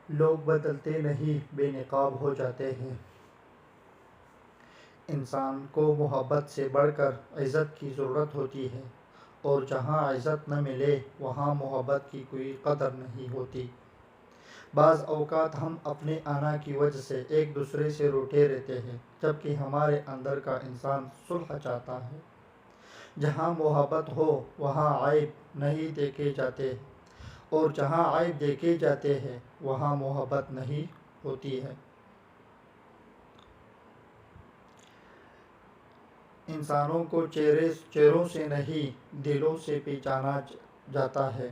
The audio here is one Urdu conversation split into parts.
لوگ بدلتے نہیں، بے نقاب ہو جاتے ہیں۔ انسان کو محبت سے بڑھ کر عزت کی ضرورت ہوتی ہے، اور جہاں عزت نہ ملے وہاں محبت کی کوئی قدر نہیں ہوتی۔ بعض اوقات ہم اپنے انا کی وجہ سے ایک دوسرے سے روٹھے رہتے ہیں، جبکہ ہمارے اندر کا انسان صلح چاہتا ہے۔ جہاں محبت ہو وہاں عیب نہیں دیکھے جاتے، اور جہاں عیب دیکھے جاتے ہیں وہاں محبت نہیں ہوتی ہے۔ انسانوں کو چہروں سے نہیں، دلوں سے پہچانا جاتا ہے۔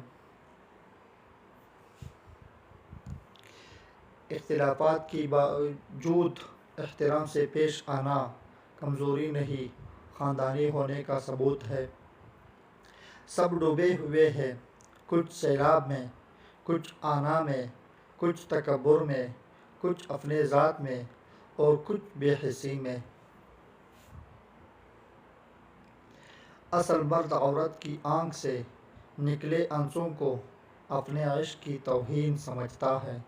اختلافات کے باوجود احترام سے پیش آنا کمزوری نہیں، خاندانی ہونے کا ثبوت ہے۔ سب ڈوبے ہوئے ہیں، کچھ سیلاب میں، کچھ انا میں، کچھ تکبر میں، کچھ اپنے ذات میں، اور کچھ بے حسی میں۔ اصل مرد عورت کی آنکھ سے نکلے آنسوں کو اپنے عشق کی توہین سمجھتا ہے۔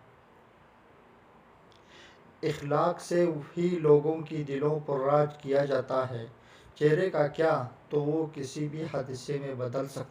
اخلاق سے ہی لوگوں کے دلوں پر راج کیا جاتا ہے۔ چہرے کا کیا، تو وہ کسی بھی حادثے میں بدل سکتا